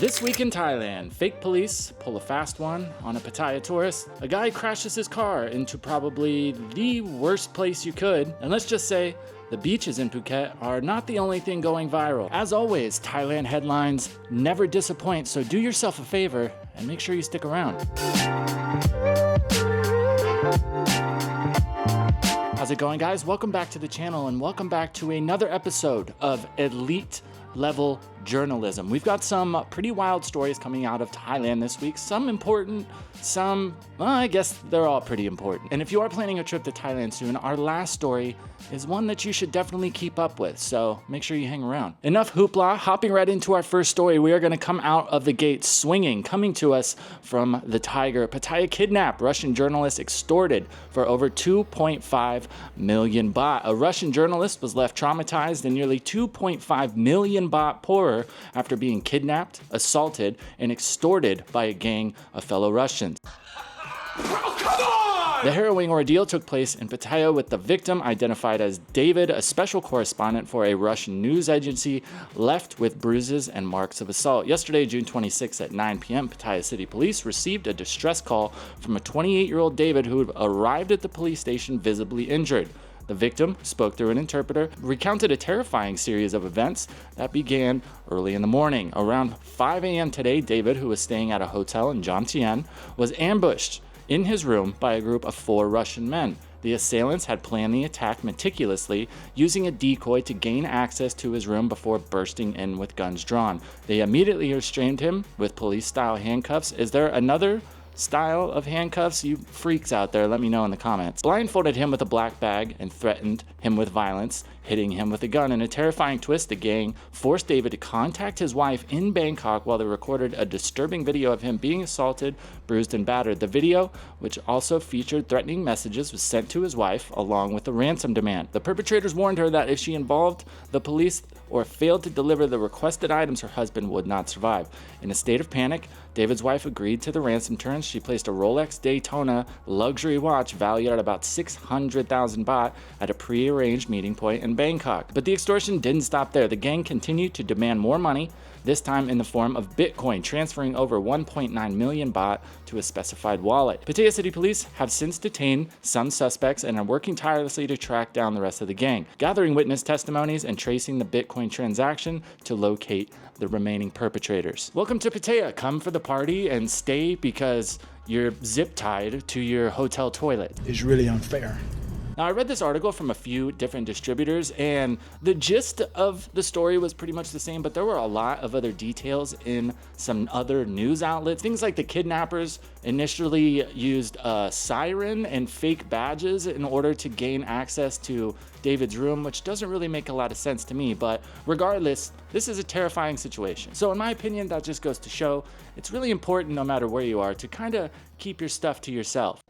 This week in Thailand, fake police pull a fast one on a Pattaya tourist. A guy crashes his car into probably the worst place you could. And let's just say, the beaches in Phuket are not the only thing going viral. As always, Thailand headlines never disappoint, so do yourself a favor and make sure you stick around. How's it going, guys? Welcome back to the channel and welcome back to another episode of Elite Level Journalism. We've got some pretty wild stories coming out of Thailand this week. Some important, some, well, I guess they're all pretty important. And if you are planning a trip to Thailand soon, our last story is one that you should definitely keep up with. So make sure you hang around. Enough hoopla. Hopping right into our first story, we are going to come out of the gate swinging. Coming to us from the Tiger, Pattaya kidnapped, Russian journalist extorted for over 2.5 million baht. A Russian journalist was left traumatized and nearly 2.5 million baht poorer after being kidnapped, assaulted, and extorted by a gang of fellow Russians. Oh, come on! The harrowing ordeal took place in Pattaya with the victim identified as David, a special correspondent for a Russian news agency, left with bruises and marks of assault. Yesterday, June 26 at 9 p.m., Pattaya City Police received a distress call from a 28-year-old David who had arrived at the police station visibly injured. The victim spoke through an interpreter, recounted a terrifying series of events that began early in the morning. Around 5 a.m. today, David, who was staying at a hotel in Jomtien, was ambushed in his room by a group of 4 Russian men. The assailants had planned the attack meticulously, using a decoy to gain access to his room before bursting in with guns drawn. They immediately restrained him with police-style handcuffs. Is there another style of handcuffs? You freaks out there, let me know in the comments. Blindfolded him with a black bag and threatened him with violence, hitting him with a gun. In a terrifying twist, the gang forced David to contact his wife in Bangkok while they recorded a disturbing video of him being assaulted, bruised, and battered. The video, which also featured threatening messages, was sent to his wife along with a ransom demand. The perpetrators warned her that if she involved the police or failed to deliver the requested items, her husband would not survive. In a state of panic, David's wife agreed to the ransom terms. She placed a Rolex Daytona luxury watch valued at about 600,000 baht at a pre-arranged meeting point in Bangkok. But the extortion didn't stop there. The gang continued to demand more money, this time in the form of Bitcoin, transferring over 1.9 million baht to a specified wallet. Pattaya City Police have since detained some suspects and are working tirelessly to track down the rest of the gang, gathering witness testimonies and tracing the Bitcoin transaction to locate the remaining perpetrators. Welcome to Pattaya. Come for the party and stay because you're zip-tied to your hotel toilet. It's really unfair. Now, I read this article from a few different distributors, and the gist of the story was pretty much the same, but there were a lot of other details in some other news outlets. Things like the kidnappers initially used a siren and fake badges in order to gain access to David's room, which doesn't really make a lot of sense to me, but regardless, this is a terrifying situation. So in my opinion, that just goes to show it's really important, no matter where you are, to kind of keep your stuff to yourself.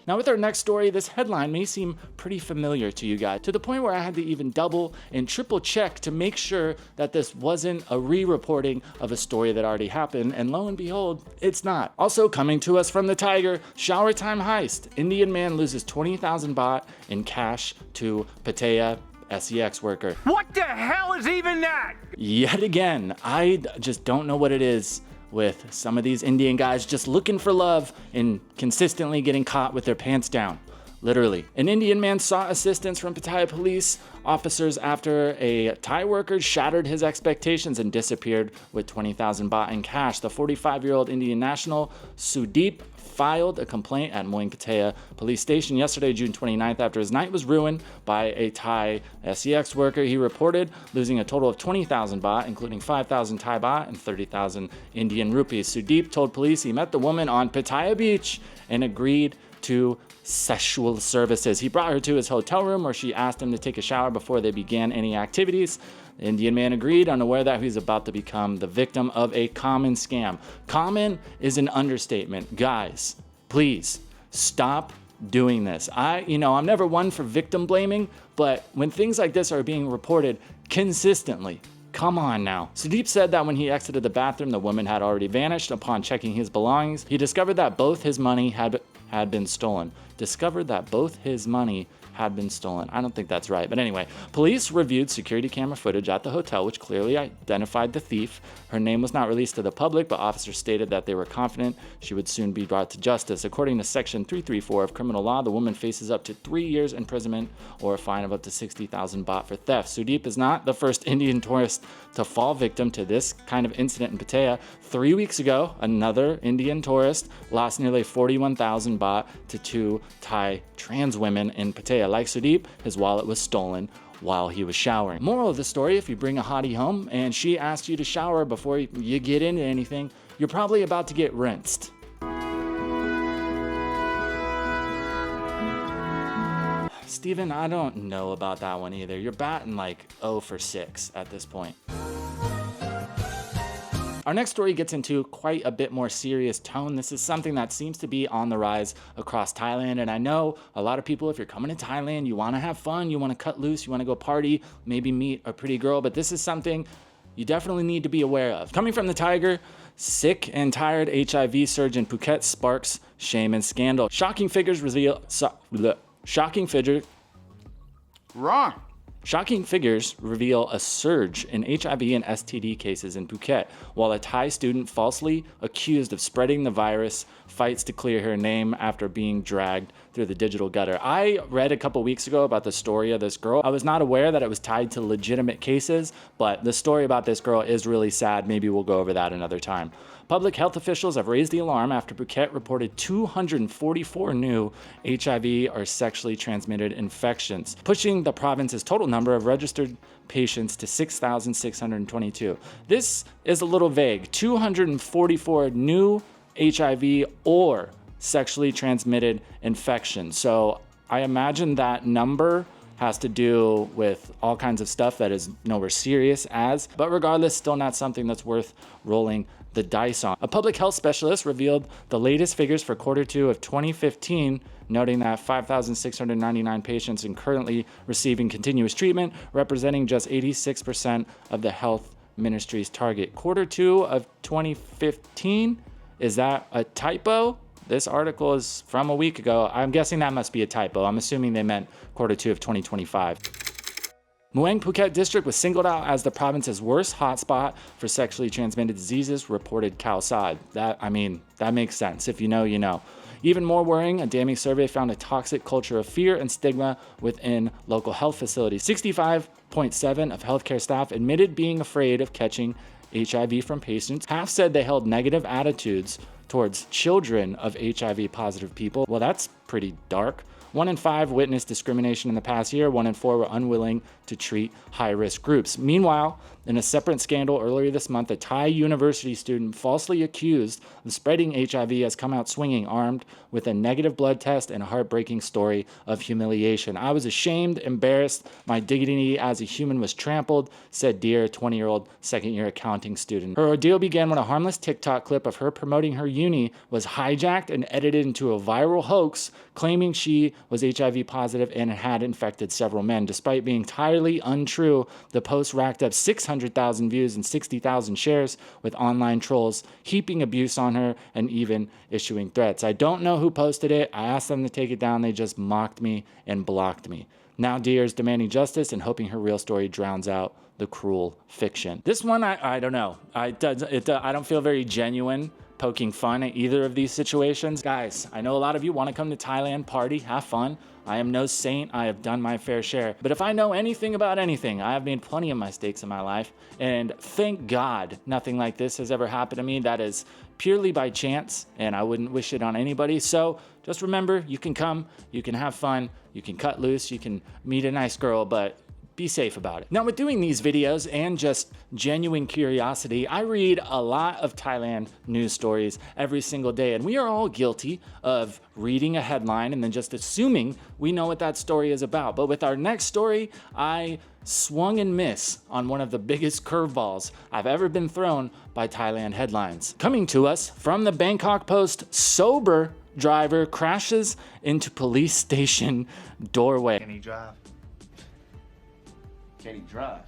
Now, with our next story, this headline may seem pretty familiar to you guys, to the point where I had to even double and triple check to make sure that this wasn't a re-reporting of a story that already happened, and lo and behold, it's not. Also coming to us from the Tiger, shower time heist. Indian man loses 20,000 baht in cash to Pattaya SEX worker. What the hell is even that? Yet again, I just don't know what it is with some of these Indian guys just looking for love and consistently getting caught with their pants down. Literally. An Indian man sought assistance from Pattaya police officers after a Thai worker shattered his expectations and disappeared with 20,000 baht in cash. The 45-year-old Indian national, Sudeep, filed a complaint at Muang Pattaya police station yesterday, June 29th, after his night was ruined by a Thai SEX worker. He reported losing a total of 20,000 baht, including 5,000 Thai baht and 30,000 Indian rupees. Sudeep told police he met the woman on Pattaya Beach and agreed to sexual services. He brought her to his hotel room where she asked him to take a shower before they began any activities. The Indian man agreed, unaware that he was about to become the victim of a common scam. Common is an understatement. Guys, please stop doing this. I'm never one for victim blaming, but when things like this are being reported consistently, come on now. Sudeep said that when he exited the bathroom, the woman had already vanished. Upon checking his belongings, he discovered that both his money had been stolen. discovered that both his money had been stolen. I don't think that's right. But anyway, police reviewed security camera footage at the hotel, which clearly identified the thief. Her name was not released to the public, but officers stated that they were confident she would soon be brought to justice. According to Section 334 of criminal law, the woman faces up to 3 years imprisonment or a fine of up to 60,000 baht for theft. Sudeep is not the first Indian tourist to fall victim to this kind of incident in Pattaya. 3 weeks ago, another Indian tourist lost nearly 41,000 baht to 2 Thai trans women in Pattaya. Like Sudeep, his wallet was stolen while he was showering. Moral of the story, if you bring a hottie home and she asks you to shower before you get into anything, you're probably about to get rinsed. Steven, I don't know about that one either. You're batting like 0 for 6 at this point. Our next story gets into quite a bit more serious tone. This is something that seems to be on the rise across Thailand. And I know a lot of people, if you're coming to Thailand, you want to have fun, you want to cut loose, you want to go party, maybe meet a pretty girl. But this is something you definitely need to be aware of. Coming from the Tiger, sick and tired HIV surge in Phuket sparks shame and scandal. Shocking figures reveal... Shocking figures reveal a surge in HIV and STD cases in Phuket, while a Thai student falsely accused of spreading the virus fights to clear her name after being dragged through the digital gutter. I read a couple weeks ago about the story of this girl. I was not aware that it was tied to legitimate cases, but the story about this girl is really sad. Maybe we'll go over that another time. Public health officials have raised the alarm after Phuket reported 244 new HIV or sexually transmitted infections, pushing the province's total number of registered patients to 6,622. This is a little vague. 244 new HIV or sexually transmitted infections. So I imagine that number has to do with all kinds of stuff that is nowhere serious but regardless, still not something that's worth rolling the dice on. A public health specialist revealed the latest figures for Q2 of 2015, noting that 5,699 patients are currently receiving continuous treatment, representing just 86% of the health ministry's target. Q2 of 2015, is that a typo? This article is from a week ago. I'm guessing that must be a typo. I'm assuming they meant Q2 of 2025. Muang Phuket district was singled out as the province's worst hotspot for sexually transmitted diseases, reported Khao Sad. That makes sense. If you know, you know. Even more worrying, a damning survey found a toxic culture of fear and stigma within local health facilities. 65.7% of healthcare staff admitted being afraid of catching HIV from patients. Half said they held negative attitudes towards children of HIV positive people. Well, that's pretty dark. 1 in 5 witnessed discrimination in the past year. 1 in 4 were unwilling to treat high-risk groups. Meanwhile, in a separate scandal earlier this month, a Thai university student falsely accused of spreading HIV has come out swinging, armed with a negative blood test and a heartbreaking story of humiliation. I was ashamed, embarrassed. My dignity as a human was trampled, said dear 20-year-old second-year accounting student. Her ordeal began when a harmless TikTok clip of her promoting her uni was hijacked and edited into a viral hoax, claiming she was HIV positive and had infected several men. Despite being entirely untrue, the post racked up 600,000 views and 60,000 shares, with online trolls heaping abuse on her and even issuing threats. I don't know who posted it. I asked them to take it down. They just mocked me and blocked me. Now Dear is demanding justice and hoping her real story drowns out the cruel fiction. This one, I don't know. I don't feel very genuine poking fun at either of these situations. Guys, I know a lot of you want to come to Thailand, party, have fun. I am no saint. I have done my fair share. But if I know anything about anything, I have made plenty of mistakes in my life. And thank God nothing like this has ever happened to me. That is purely by chance, and I wouldn't wish it on anybody. So just remember, you can come, you can have fun, you can cut loose, you can meet a nice girl, but be safe about it. Now, with doing these videos and just genuine curiosity, I read a lot of Thailand news stories every single day, and we are all guilty of reading a headline and then just assuming we know what that story is about. But with our next story, I swung and miss on one of the biggest curveballs I've ever been thrown by Thailand headlines. Coming to us from the Bangkok Post, sober driver crashes into police station doorway. Can he drive? Can he drive?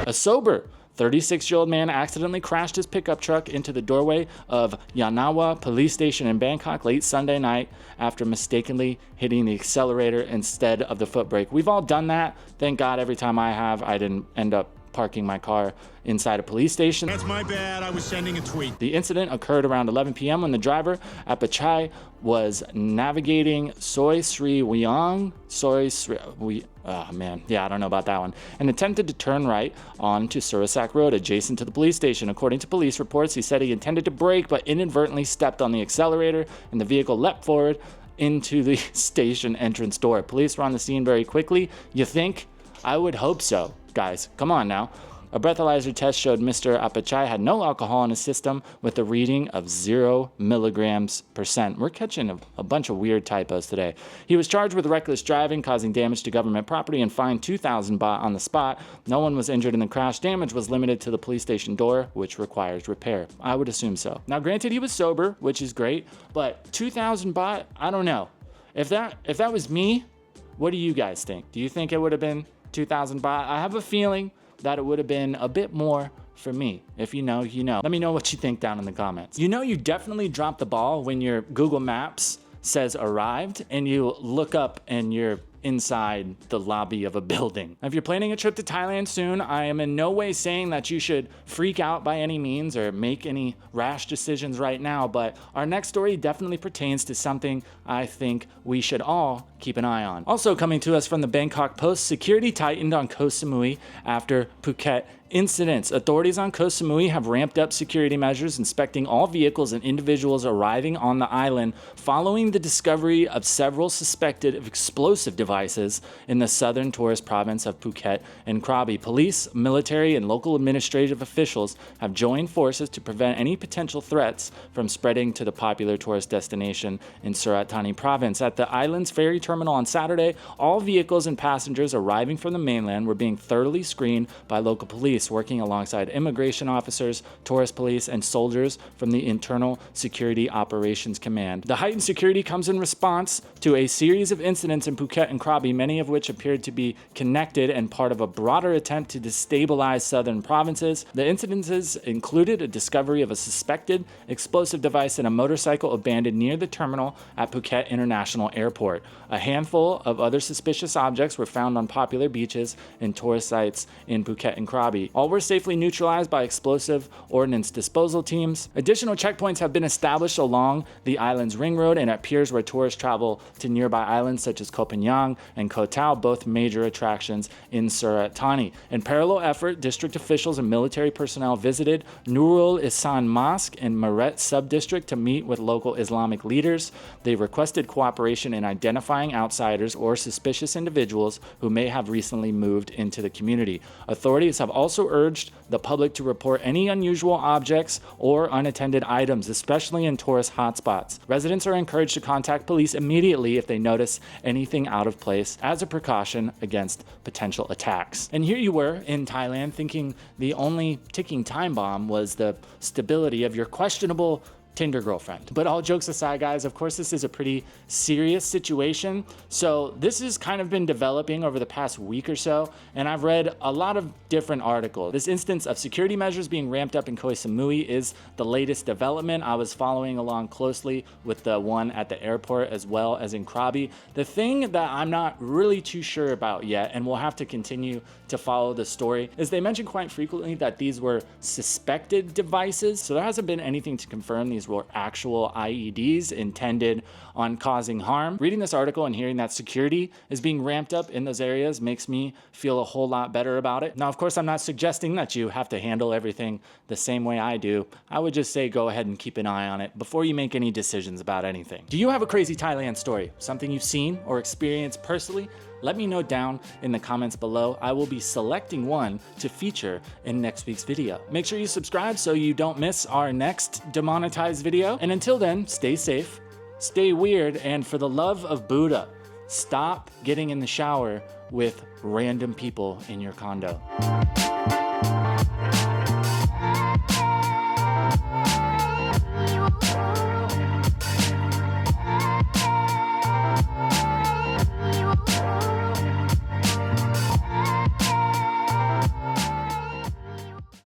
A sober 36-year-old man accidentally crashed his pickup truck into the doorway of Yanawa police station in Bangkok late Sunday night after mistakenly hitting the accelerator instead of the foot brake. We've all done that. Thank God every time I didn't end up parking my car inside a police station. That's my bad. I was sending a tweet. The incident occurred around 11 p.m. when the driver at Pattaya was navigating Soi Sri Wiang, I don't know about that one, and attempted to turn right onto Surasak Road adjacent to the police station. According to police reports, he said he intended to brake but inadvertently stepped on the accelerator and the vehicle leapt forward into the station entrance door. Police were on the scene very quickly. You think? I would hope so. Guys, come on now. A breathalyzer test showed Mr. Apachai had no alcohol in his system with a reading of 0 milligrams %. We're catching a bunch of weird typos today. He was charged with reckless driving, causing damage to government property, and fined 2,000 baht on the spot. No one was injured in the crash. Damage was limited to the police station door, which requires repair. I would assume so. Now, granted, he was sober, which is great, but 2,000 baht, I don't know. If that was me, what do you guys think? Do you think it would have been 2,000 baht? I have a feeling that it would have been a bit more for me. If you know, you know. Let me know what you think down in the comments. You know, you definitely dropped the ball when your Google Maps says arrived and you look up and you're inside the lobby of a building. If you're planning a trip to Thailand soon, I am in no way saying that you should freak out by any means or make any rash decisions right now, but our next story definitely pertains to something I think we should all keep an eye on. Also coming to us from the Bangkok Post, security tightened on Koh Samui after Phuket incidents. Authorities on Koh Samui have ramped up security measures, inspecting all vehicles and individuals arriving on the island following the discovery of several suspected explosive devices in the southern tourist province of Phuket and Krabi. Police, military, and local administrative officials have joined forces to prevent any potential threats from spreading to the popular tourist destination in Surat Thani province. At the island's ferry terminal on Saturday, all vehicles and passengers arriving from the mainland were being thoroughly screened by local police, working alongside immigration officers, tourist police, and soldiers from the Internal Security Operations Command. The heightened security comes in response to a series of incidents in Phuket and Krabi, many of which appeared to be connected and part of a broader attempt to destabilize southern provinces. The incidences included a discovery of a suspected explosive device in a motorcycle abandoned near the terminal at Phuket International Airport. A handful of other suspicious objects were found on popular beaches and tourist sites in Phuket and Krabi. All were safely neutralized by explosive ordnance disposal teams. Additional checkpoints have been established along the island's ring road and at piers where tourists travel to nearby islands such as Koh Phangan and Koh Tao, both major attractions in Surat Thani. In parallel effort, district officials and military personnel visited Nurul Ihsan Mosque in Meret Subdistrict to meet with local Islamic leaders. They requested cooperation in identifying outsiders or suspicious individuals who may have recently moved into the community. Authorities have also urged the public to report any unusual objects or unattended items, especially in tourist hotspots. Residents are encouraged to contact police immediately if they notice anything out of place as a precaution against potential attacks. And here you were in Thailand thinking the only ticking time bomb was the stability of your questionable Tinder girlfriend. But all jokes aside, guys, of course, this is a pretty serious situation. So this has kind of been developing over the past week or so, and I've read a lot of different articles. This instance of security measures being ramped up in Koh Samui is the latest development. I was following along closely with the one at the airport as well as in Krabi. The thing that I'm not really too sure about yet, and we'll have to continue to follow the story, is they mention quite frequently that these were suspected devices. So there hasn't been anything to confirm these were actual IEDs intended on causing harm. Reading this article and hearing that security is being ramped up in those areas makes me feel a whole lot better about it. Now, of course, I'm not suggesting that you have to handle everything the same way I do. I would just say go ahead and keep an eye on it before you make any decisions about anything. Do you have a crazy Thailand story? Something you've seen or experienced personally? Let me know down in the comments below. I will be selecting one to feature in next week's video. Make sure you subscribe so you don't miss our next demonetized video. And until then, stay safe, stay weird, and for the love of Buddha, stop getting in the shower with random people in your condo.